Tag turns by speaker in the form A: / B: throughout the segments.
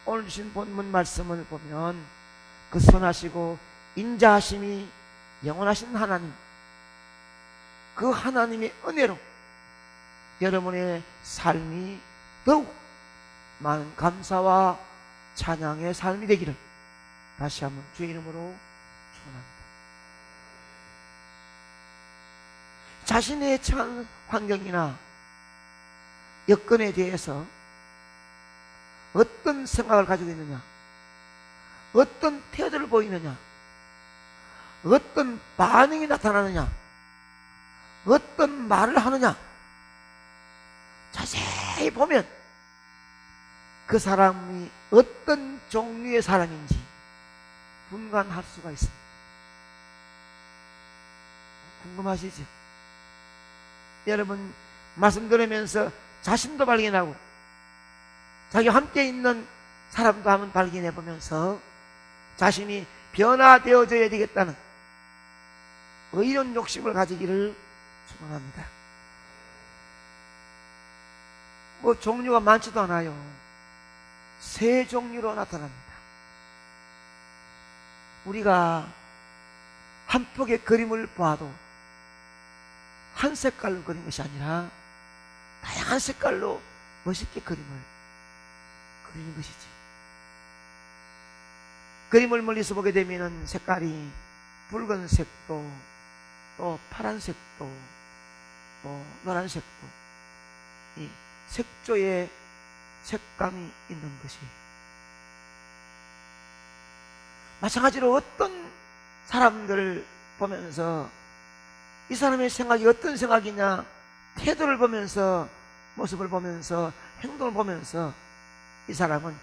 A: 오늘 주신 본문 말씀을 보면 그 선하시고 인자하심이 영원하신 하나님, 그 하나님의 은혜로 여러분의 삶이 더욱 많은 감사와 찬양의 삶이 되기를 다시 한번 주의 이름으로 축원합니다. 자신의 처한 환경이나 여건에 대해서 어떤 생각을 가지고 있느냐, 어떤 태도를 보이느냐, 어떤 반응이 나타나느냐, 어떤 말을 하느냐, 자세히 보면 그 사람이 어떤 종류의 사람인지 분간할 수가 있습니다. 궁금하시죠? 여러분 말씀 들으면서 자신도 발견하고 자기 함께 있는 사람도 한번 발견해 보면서 자신이 변화되어져야 되겠다는 이런 욕심을 가지기를 축원합니다. 뭐 종류가 많지도 않아요. 세 종류로 나타납니다. 우리가 한 폭의 그림을 봐도 한 색깔로 그린 것이 아니라 다양한 색깔로 멋있게 그리는 것이지. 그림을 멀리서 보게 되면 색깔이 붉은색도 또 파란색도 또 노란색도 이 색조의 색감이 있는 것이, 마찬가지로 어떤 사람들을 보면서 이 사람의 생각이 어떤 생각이냐, 태도를 보면서, 모습을 보면서, 행동을 보면서 이 사람은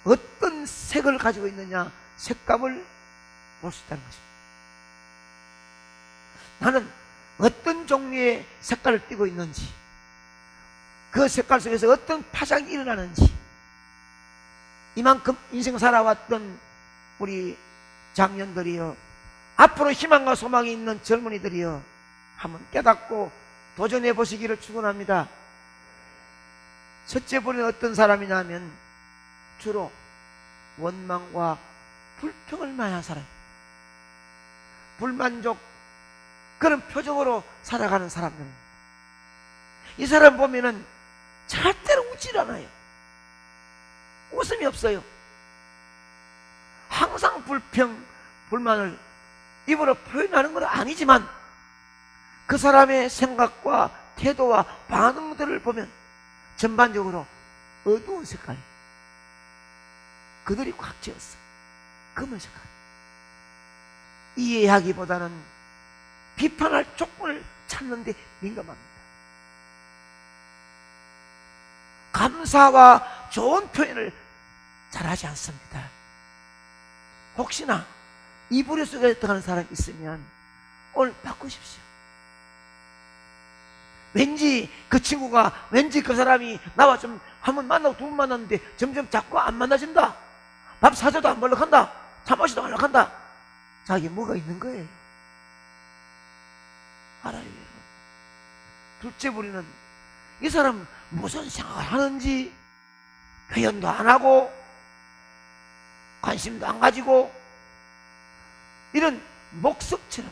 A: 어떤 색을 가지고 있느냐, 색감을 볼 수 있다는 것입니다. 나는 어떤 종류의 색깔을 띠고 있는지, 그 색깔 속에서 어떤 파장이 일어나는지, 이만큼 인생 살아왔던 우리 장년들이여, 앞으로 희망과 소망이 있는 젊은이들이여, 한번 깨닫고 도전해 보시기를 축원합니다. 첫째 분은 어떤 사람이냐면 주로 원망과 불평을 많이 한 사람, 불만족, 그런 표정으로 살아가는 사람들입니다. 이 사람 보면은 절대로 웃질 않아요. 웃음이 없어요. 항상 불평, 불만을 입으로 표현하는 건 아니지만 그 사람의 생각과 태도와 반응들을 보면 전반적으로 어두운 색깔, 그들이 꽉 채웠어. 검은 색깔. 이해하기보다는 비판할 조건을 찾는 데 민감합니다. 감사와 좋은 표현을 잘하지 않습니다. 혹시나 이 부류 속에 들어가는 사람이 있으면 오늘 바꾸십시오. 왠지 그 친구가, 왠지 그 사람이 나와 좀 한 번 만나고 두 번 만났는데 점점 자꾸 안 만나진다. 밥 사줘도 안 연락한다. 차 마시도 안 연락한다. 자기 뭐가 있는 거예요. 알아요, 여러분. 둘째 부류는 이 사람 무슨 생각을 하는지 표현도 안 하고 관심도 안 가지고 이런 목석처럼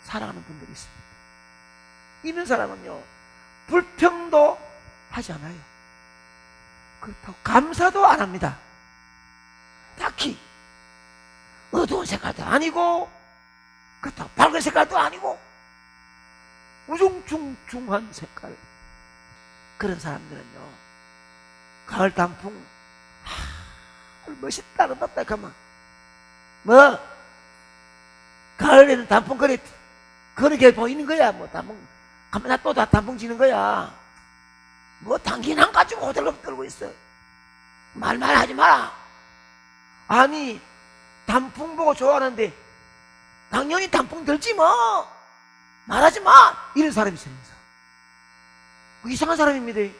A: 살아가는 분들이 있습니다. 이런 사람은요, 불평도 하지 않아요. 그렇다고 감사도 안 합니다. 딱히 어두운 색깔도 아니고 그렇다고 밝은 색깔도 아니고 우중충충한 색깔. 그런 사람들은요, 가을 단풍, 멋있다, 아름답다, 가만. 뭐, 가을에는 단풍 그렇게 보이는 거야. 뭐, 단풍, 가만 놔둬 단풍 지는 거야. 뭐, 당긴 안 가지고 호들갑 떨고 있어. 말만 하지 마라. 아니, 단풍 보고 좋아하는데, 당연히 단풍 들지 뭐. 말하지 마. 이런 사람이 있어요. 이상한 사람입니다.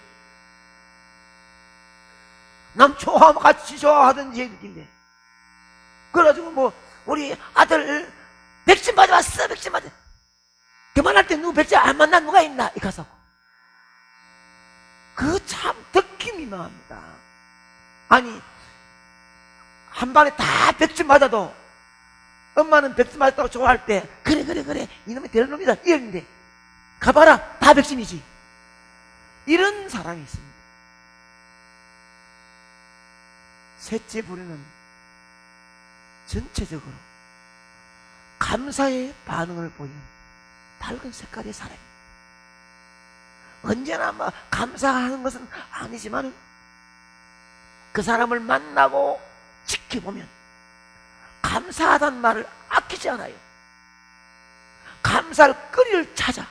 A: 남 좋아하면 같이 좋아하든지 해야 되는데. 그래가지고 뭐, 우리 아들 백신 맞아왔어, 백신 맞아. 그만할 때 누구 백신 안 만난 누가 있나? 이 가서. 그 참 듣기 민망합니다. 아니, 한 방에 다 백신 맞아도 엄마는 백신 맞았다고 좋아할 때 그래 이놈이 될 놈이다 이랬는데 가봐라 다 백신이지. 이런 사람이 있습니다. 셋째 부류는 전체적으로 감사의 반응을 보이는 밝은 색깔의 사람입니다. 언제나 감사하는 것은 아니지만 그 사람을 만나고 지켜보면 감사하다는 말을 아끼지 않아요. 감사할 거리를 찾아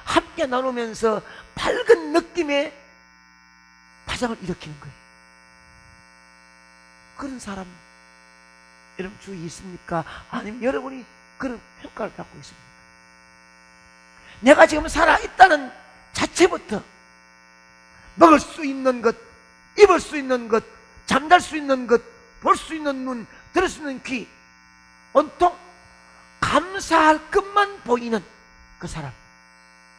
A: 함께 나누면서 밝은 느낌의 파장을 일으키는 거예요. 그런 사람 여러분 주위에 있습니까? 아니면 여러분이 그런 평가를 받고 있습니까? 내가 지금 살아있다는 자체부터 먹을 수 있는 것, 입을 수 있는 것, 잠잘 수 있는 것, 볼 수 있는 눈, 들을 수 있는 귀, 온통 감사할 것만 보이는 그 사람,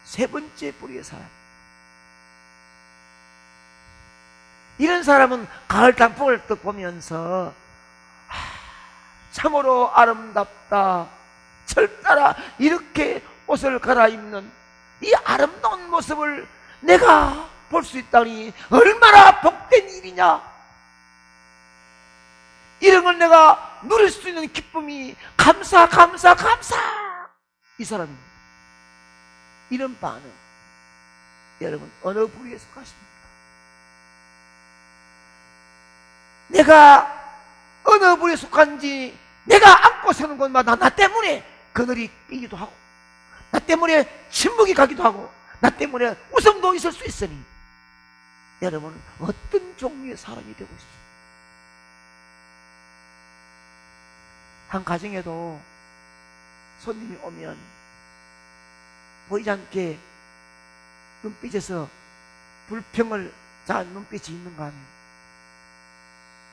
A: 세 번째 부류의 사람. 이런 사람은 가을 단풍을 또 보면서 참으로 아름답다, 철따라 이렇게 옷을 갈아입는 이 아름다운 모습을 내가 볼 수 있다니 얼마나 복된 일이냐. 이런 걸 내가 누릴 수 있는 기쁨이 감사 이 사람입니다. 이런 반응 여러분 어느 부류에 속하십니까? 내가 어느 부류에 속한지 내가 안고 서는 곳마다 나 때문에 그늘이 끼기도 하고 나 때문에 침묵이 가기도 하고 나 때문에 웃음도 있을 수 있으니 여러분은 어떤 종류의 사람이 되고 있습니까? 한 가정에도 손님이 오면 보이지 않게 눈빛에서 불평을 자한 눈빛이 있는가 하면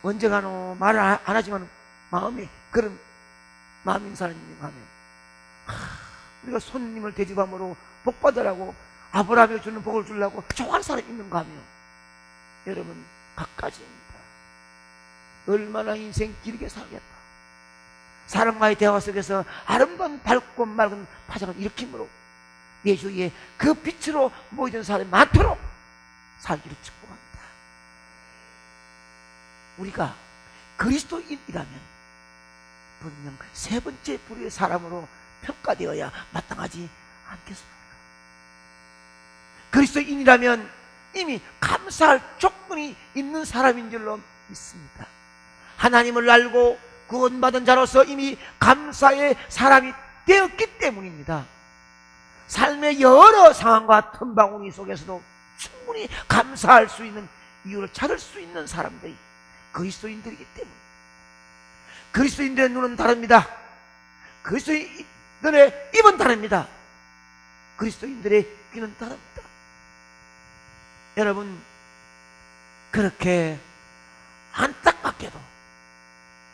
A: 언제 가노 말을 안 하지만 마음에 그런 마음인 사람인가 하면 우리가 손님을 대접함으로 복 받으라고 아브라함이 주는 복을 주려고 좋아하는 사람이 있는가 하며 여러분 각가지입니다. 얼마나 인생 길게 살겠다. 사람과의 대화 속에서 아름다운 밝고 맑은 파장을 일으킴으로 내 주위에 그 빛으로 모이던 사람이 많도록 살기를 축복합니다. 우리가 그리스도인이라면 분명 세 번째 부류의 사람으로 평가되어야 마땅하지 않겠습니까? 그리스도인이라면 이미 감사할 조건이 있는 사람인 줄로 믿습니다. 하나님을 알고 구원받은 자로서 이미 감사의 사람이 되었기 때문입니다. 삶의 여러 상황과 틈바구니 속에서도 충분히 감사할 수 있는 이유를 찾을 수 있는 사람들이 그리스도인들이기 때문입니다. 그리스도인들의 눈은 다릅니다. 그리스도인들의 입은 다릅니다. 그리스도인들의 귀는 다릅니다. 여러분 그렇게 안타깝게도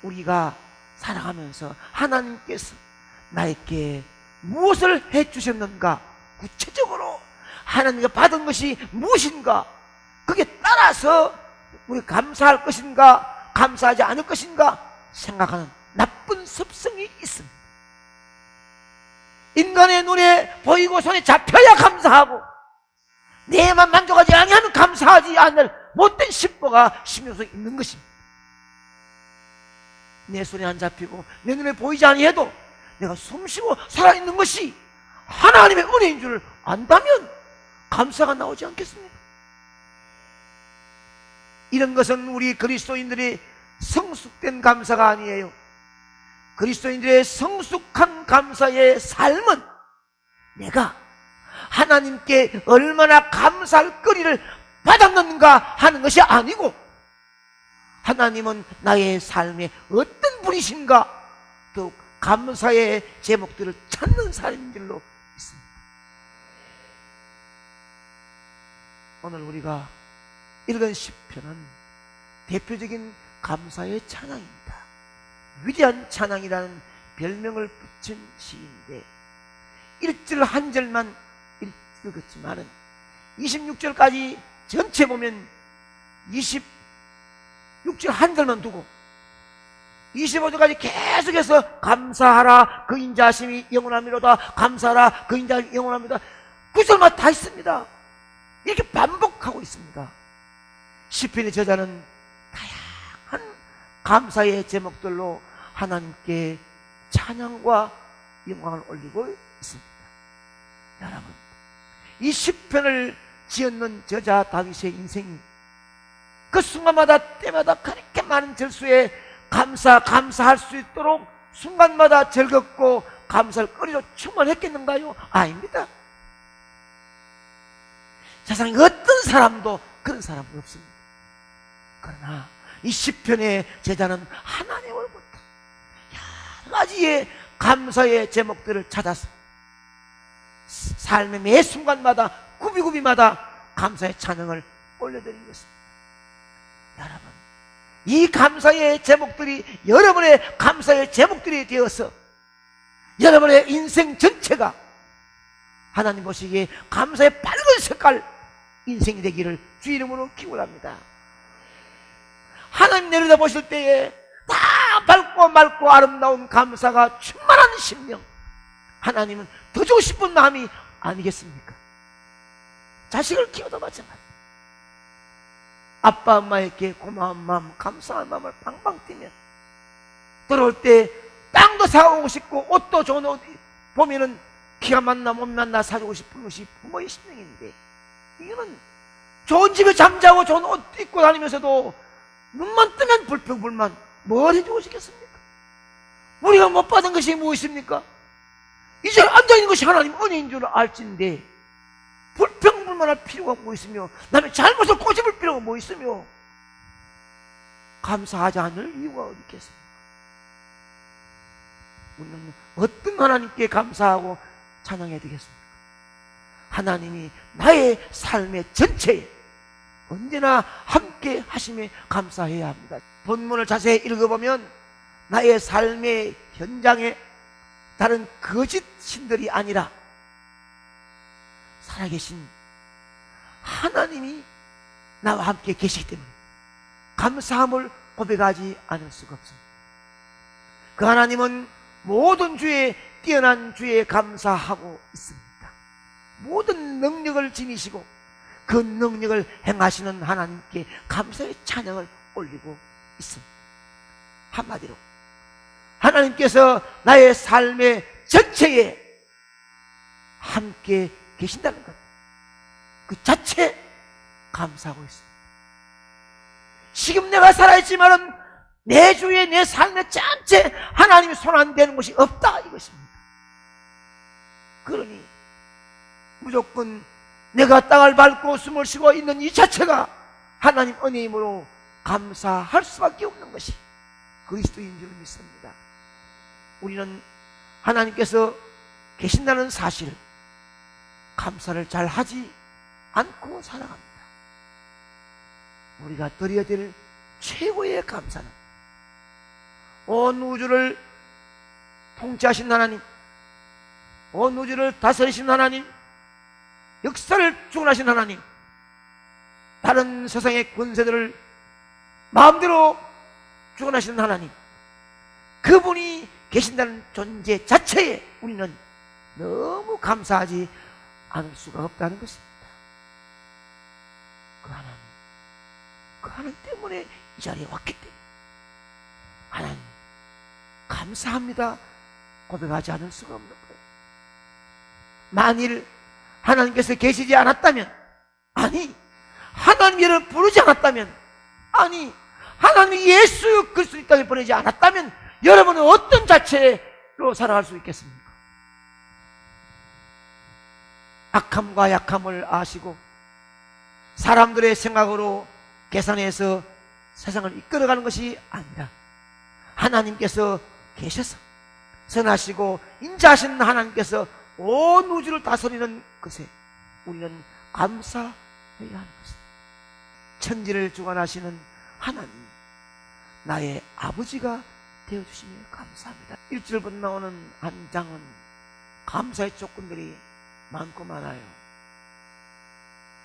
A: 우리가 살아가면서 하나님께서 나에게 무엇을 해주셨는가, 구체적으로 하나님께 받은 것이 무엇인가, 그게 따라서 우리 감사할 것인가 감사하지 않을 것인가 생각하는 나쁜 습성이 있습니다. 인간의 눈에 보이고 손에 잡혀야 감사하고 내만 만족하지 아니하면 감사하지 않을 못된 심보가 심령 속에 있는 것입니다. 내 손에 안 잡히고 내 눈에 보이지 아니해도 내가 숨쉬고 살아있는 것이 하나님의 은혜인 줄 안다면 감사가 나오지 않겠습니까? 이런 것은 우리 그리스도인들의 성숙된 감사가 아니에요. 그리스도인들의 성숙한 감사의 삶은 내가 하나님께 얼마나 감사할 거리를 받았는가 하는 것이 아니고 하나님은 나의 삶에 어떤 분이신가 더욱 감사의 제목들을 찾는 사람인 줄로 믿습니다. 오늘 우리가 읽은 시편은 대표적인 감사의 찬양입니다. 위대한 찬양이라는 별명을 붙인 시인데 1절 한 절만 읽었지만은 26절까지 전체 보면 26절 한 절만 두고 25절까지 계속해서 감사하라 그 인자하심이 영원함이로다, 감사하라 그 인자하심이 영원합니다. 9절마다 다 있습니다. 이렇게 반복하고 있습니다. 시편의 저자는 다양한 감사의 제목들로 하나님께 찬양과 영광을 올리고 있습니다. 여러분, 이 시편을 지었는 저자 다윗의 인생이 그 순간마다 때마다 그렇게 많은 절수에 감사할 수 있도록 순간마다 즐겁고 감사를 거리로 충만했겠는가요? 아닙니다. 세상에 어떤 사람도 그런 사람은 없습니다. 그러나 이 시편의 제자는 하나님으로부터 여러 가지의 감사의 제목들을 찾아서 삶의 매 순간마다 구비구비마다 감사의 찬양을 올려드린 것입니다. 여러분, 이 감사의 제목들이 여러분의 감사의 제목들이 되어서 여러분의 인생 전체가 하나님 보시기에 감사의 밝은 색깔 인생이 되기를 주 이름으로 기원합니다. 하나님 내려다 보실 때에 다 밝고 맑고 아름다운 감사가 충만한 심령, 하나님은 더 주고 싶은 마음이 아니겠습니까? 자식을 키워도 마찬가지. 아빠 엄마에게 고마운 마음, 감사한 마음을 방방 뛰면 들어올 때 빵도 사오고 싶고 옷도 좋은 옷 보면은 키가 맞나 못 맞나 사주고 싶은 것이 부모의 심령인데, 이거는 좋은 집에 잠자고 좋은 옷 입고 다니면서도 눈만 뜨면 불평불만, 뭘 해주고 싶겠습니까? 우리가 못 받은 것이 무엇입니까? 이 자리에 앉아있는 것이 하나님 은혜인 줄 알진데 불평불만할 필요가 뭐 있으며 남의 잘못을 꼬집을 필요가 뭐 있으며 감사하지 않을 이유가 어디 있겠습니까? 우리는 어떤 하나님께 감사하고 찬양해야 되겠습니까? 하나님이 나의 삶의 전체에 언제나 함께 하심에 감사해야 합니다. 본문을 자세히 읽어보면 나의 삶의 현장에 다른 거짓 신들이 아니라 살아계신 하나님이 나와 함께 계시기 때문에 감사함을 고백하지 않을 수가 없습니다. 그 하나님은 모든 주에 뛰어난 주에 감사하고 있습니다. 모든 능력을 지니시고 그 능력을 행하시는 하나님께 감사의 찬양을 올리고 있습니다. 한마디로 하나님께서 나의 삶의 전체에 함께 계신다는 것, 그 자체 감사하고 있습니다. 지금 내가 살아있지만은 내 주위에 내 삶의 전체 하나님이 손 안 대는 것이 없다 이것입니다. 그러니 무조건 내가 땅을 밟고 숨을 쉬고 있는 이 자체가 하나님 은혜이므로 감사할 수밖에 없는 것이 그리스도인 줄 믿습니다. 우리는 하나님께서 계신다는 사실, 감사를 잘 하지 않고 살아갑니다. 우리가 드려야 될 최고의 감사는 온 우주를 통치하신 하나님, 온 우주를 다스리신 하나님, 역사를 주관하신 하나님, 다른 세상의 권세들을 마음대로 주관하시는 하나님, 그분이 계신다는 존재 자체에 우리는 너무 감사하지 않을 수가 없다는 것입니다. 그 하나님 때문에 이 자리에 왔기 때문에 하나님 감사합니다 고백하지 않을 수가 없는 거예요. 만일 하나님께서 계시지 않았다면, 아니 하나님 이를 부르지 않았다면, 아니 하나님이 예수 그리스도 이 땅에 보내지 않았다면 여러분은 어떤 자체로 살아갈 수 있겠습니까? 악함과 약함을 아시고 사람들의 생각으로 계산해서 세상을 이끌어가는 것이 아니라 하나님께서 계셔서 선하시고 인자하신 하나님께서 온 우주를 다스리는 것에 우리는 감사해야 하는 것입니다. 천지를 주관하시는 하나님, 나의 아버지가 되어주시며 감사합니다. 1절부터 나오는 한 장은 감사의 조건들이 많고 많아요.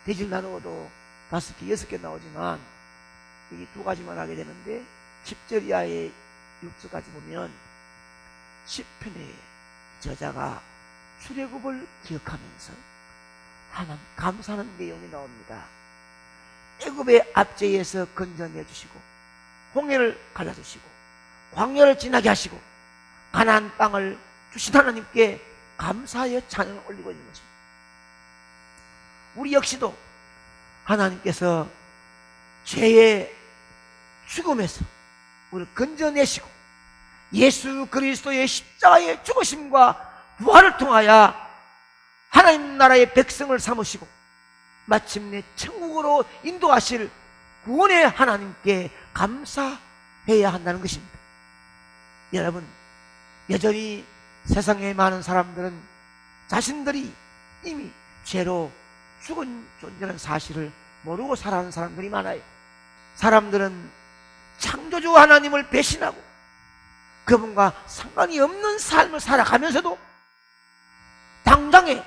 A: 대질 나누어도 5개, 6개 나오지만 이 2가지만 하게 되는데 10절 이하의 6절까지 보면 시편의 저자가 출애굽을 기억하면서 하나님 감사하는 내용이 나옵니다. 애굽의 압제에서 건져내 주시고 홍해를 갈라주시고 광야를 지나게 하시고 가나안 땅을 주신 하나님께 감사하여 찬양을 올리고 있는 것입니다. 우리 역시도 하나님께서 죄의 죽음에서 우리를 건져내시고 예수 그리스도의 십자가의 죽으심과 부활을 통하여 하나님 나라의 백성을 삼으시고 마침내 천국으로 인도하실 구원의 하나님께 감사해야 한다는 것입니다. 여러분, 여전히 세상에 많은 사람들은 자신들이 이미 죄로 죽은 존재라는 사실을 모르고 살아가는 사람들이 많아요. 사람들은 창조주 하나님을 배신하고 그분과 상관이 없는 삶을 살아가면서도 당장에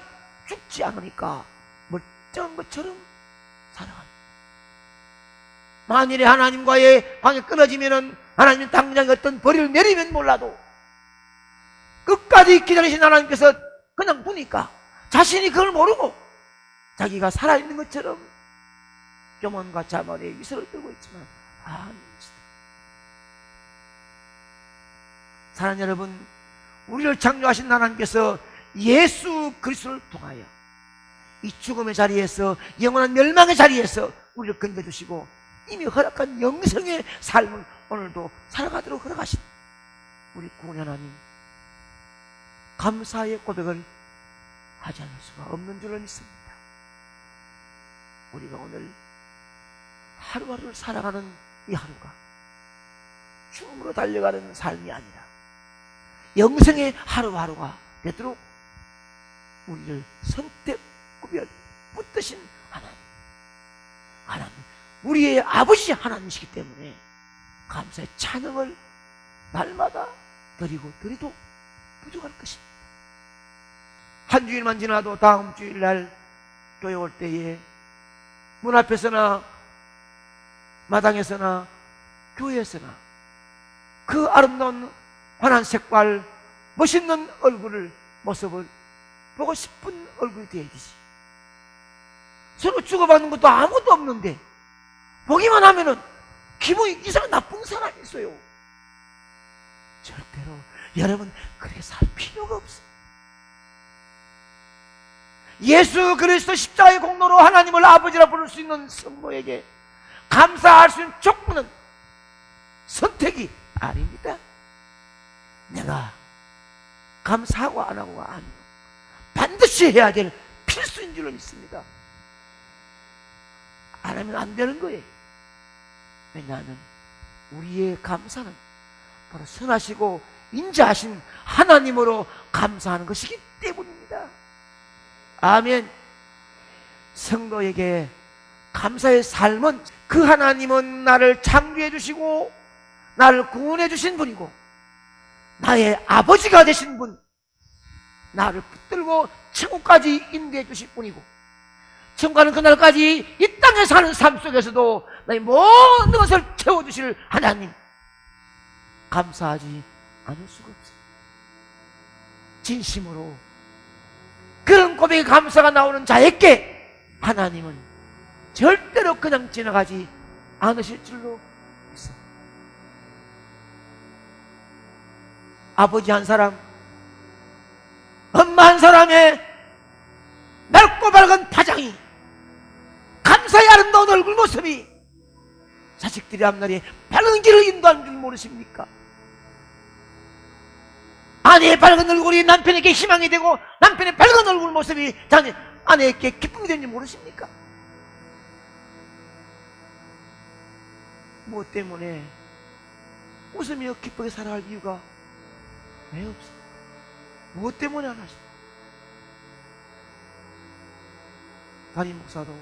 A: 죽지 않으니까 멀쩡한 것처럼 살아갑니다. 만일에 하나님과의 관계가 끊어지면 하나님은 당장에 어떤 벌을 내리면 몰라도 끝까지 기다리신 하나님께서 그냥 보니까 자신이 그걸 모르고 자기가 살아있는 것처럼 교만과 자만의 위세를 떨고 있지만 아닙니다. 사랑하는 여러분, 우리를 창조하신 하나님께서 예수 그리스도를 통하여 이 죽음의 자리에서 영원한 멸망의 자리에서 우리를 건져주시고 이미 허락한 영생의 삶을 오늘도 살아가도록 허락하신 우리 구원의 하나님, 감사의 고백을 하지 않을 수가 없는 줄로 믿습니다. 우리가 오늘 하루하루를 살아가는 이 하루가 죽음으로 달려가는 삶이 아니라 영생의 하루하루가 되도록 우리를 선택, 구별, 붙드신 하나님, 우리의 아버지 하나님이시기 때문에 감사의 찬양을 날마다 드리도 부족할 것입니다. 한 주일만 지나도 다음 주일날 교회 올 때에 문 앞에서나 마당에서나 교회에서나 그 아름다운 환한 색깔, 멋있는 모습을 보고 싶은 얼굴이 되듯이 서로 주고받는 것도 아무것도 없는데 보기만 하면은 기분이 이상 나쁜 사람이 있어요. 절대로 여러분 그렇게 살 필요가 없어요. 예수 그리스도 십자가의 공로로 하나님을 아버지라 부를 수 있는 성도에게 감사할 수 있는 조건은 선택이 아닙니다. 내가 감사하고 안 하고가 아니고 반드시 해야 될 필수인 줄로 믿습니다. 안 하면 안 되는 거예요. 왜냐하면 우리의 감사는 바로 선하시고 인자하신 하나님으로 감사하는 것이기 때문입니다. 아멘. 성도에게 감사의 삶은 그 하나님은 나를 창조해 주시고 나를 구원해 주신 분이고 나의 아버지가 되신 분, 나를 붙들고 천국까지 인도해 주실 분이고 천국 가는 그날까지 이 땅에 사는 삶 속에서도 나의 모든 것을 채워주실 하나님, 감사하지 않을 수가 없어요. 진심으로 그런 고백의 감사가 나오는 자에게 하나님은 절대로 그냥 지나가지 않으실 줄로 믿습니다. 아버지 한 사람, 엄마 한 사람의 맑고 밝은 파장이, 감사의 아름다운 얼굴 모습이 자식들이 앞날에 밝은 길을 인도하는 줄 모르십니까? 아내의 밝은 얼굴이 남편에게 희망이 되고 남편의 밝은 얼굴 모습이 아내에게 기쁨이 되는 줄 모르십니까? 무엇 때문에 웃으며 기쁘게 살아갈 이유가 왜 없습니까? 무엇 때문에 안 하십니까? 담임 목사도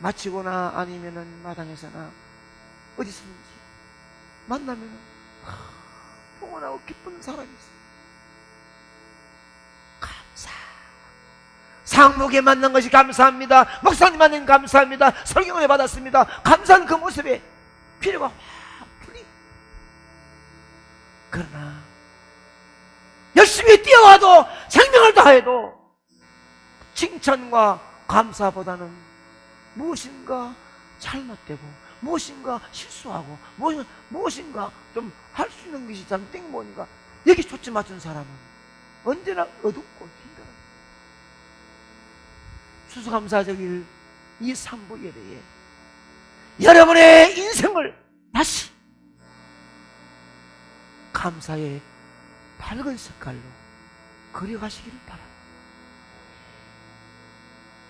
A: 마치거나 아니면은 마당에서나 어디서든지 만나면은 평온하고 기쁜 사람이 있어요. 감사. 상목에 만난 것이 감사합니다. 목사님 만난 감사합니다. 설교를 받았습니다. 감사한 그 모습에 피로가 확 풀리. 그러나 열심히 뛰어와도 생명을 다해도 칭찬과 감사보다는 무엇인가 잘못되고 무엇인가 실수하고 무엇인가 좀 할 수 있는 것이 잘못된 뭔가 여기 초점 맞춘 사람은 언제나 어둡고 힘들어요. 추수감사절일 이 3부 예배에 여러분의 인생을 다시 감사의 밝은 색깔로 그려가시기를 바랍니다.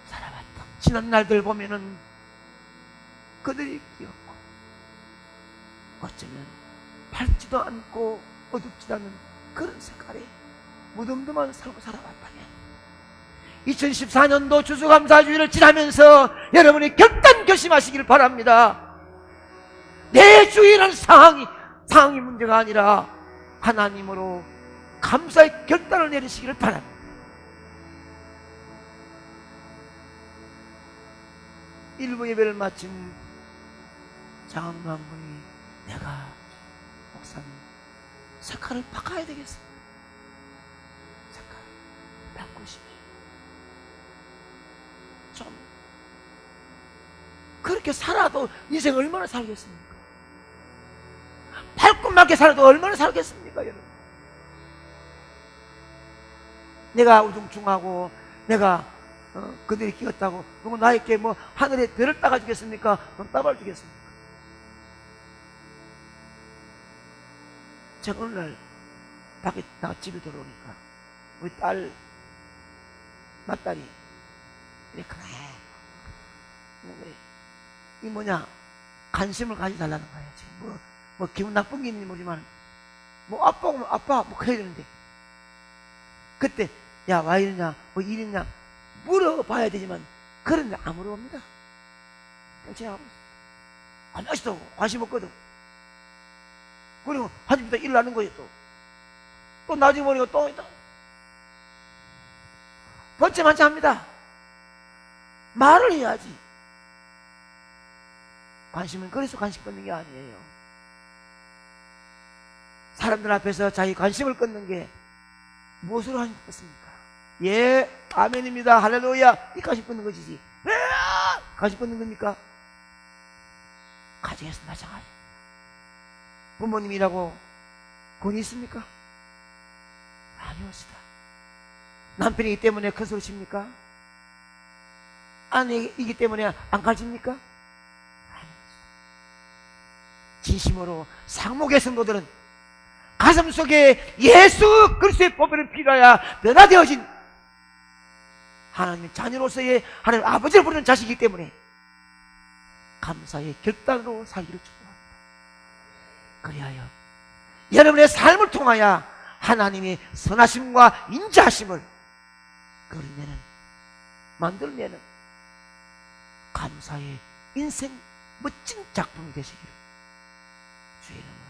A: 살아왔던 지난 날들 보면은 그들이 귀엽고 어쩌면 밝지도 않고 어둡지도 않은 그런 색깔의 무덤덤한 삶을 살아왔다면 2014년도 추수감사주일을 지나면서 여러분이 결단결심하시기를 바랍니다. 내 주위라는 상황이 문제가 아니라 하나님으로 감사의 결단을 내리시기를 바랍니다. 일부 예배를 마친 장로한 분이 내가 목사님 색깔을 바꿔야 되겠습니다. 색깔 바꾸십시오. 좀 그렇게 살아도 인생 얼마나 살겠습니까? 밝고 맑게 살아도 얼마나 살겠습니까, 여러분? 내가 우중충하고 내가 그들이 끼었다고 누구 나에게 뭐 하늘에 별을 따가 주겠습니까? 따발 주겠습니까? 제가 어느 날 밖에 나가 집에 들어오니까 우리 맏딸이 이렇게 이 뭐냐 관심을 가져달라는 거야. 지금 뭐 기분 나쁜 게 있는지 모르지만 뭐 아빠가 뭐 아빠 뭐 그래야 되는데 그때 야 와 이러냐 뭐 이러냐 물어봐야 되지만 그런데 안 물어봅니다. 제가 아직도 관심 없거든. 그리고 한집부터 일 나는 거예요. 또 나중에 보니까 또 있다. 번째만치 합니다. 말을 해야지. 관심은 그래서 관심 끊는 게 아니에요. 사람들 앞에서 자기 관심을 끊는 게 무엇으로 하겠습니까? 예, 아멘입니다. 할렐루야. 이 관심 끊는 것이지. 관심 끊는 겁니까? 가정에서 마찬가지. 부모님이라고 권위 있습니까? 아니었습니다. 남편이기 때문에 큰 소리 칩니까? 아내이기 때문에 안 가르칩니까? 진심으로 상목의 성도들은 가슴 속에 예수 그리스도의 보배를 필요하여 변화되어진 하나님의 자녀로서의 하나님 아버지를 부르는 자식이기 때문에 감사의 결단으로 살기를 축복합니다. 그리하여 여러분의 삶을 통하여 하나님의 선하심과 인자하심을 그리내는 만들어내는 감사의 인생 멋진 작품이 되시기를 주의 이름으로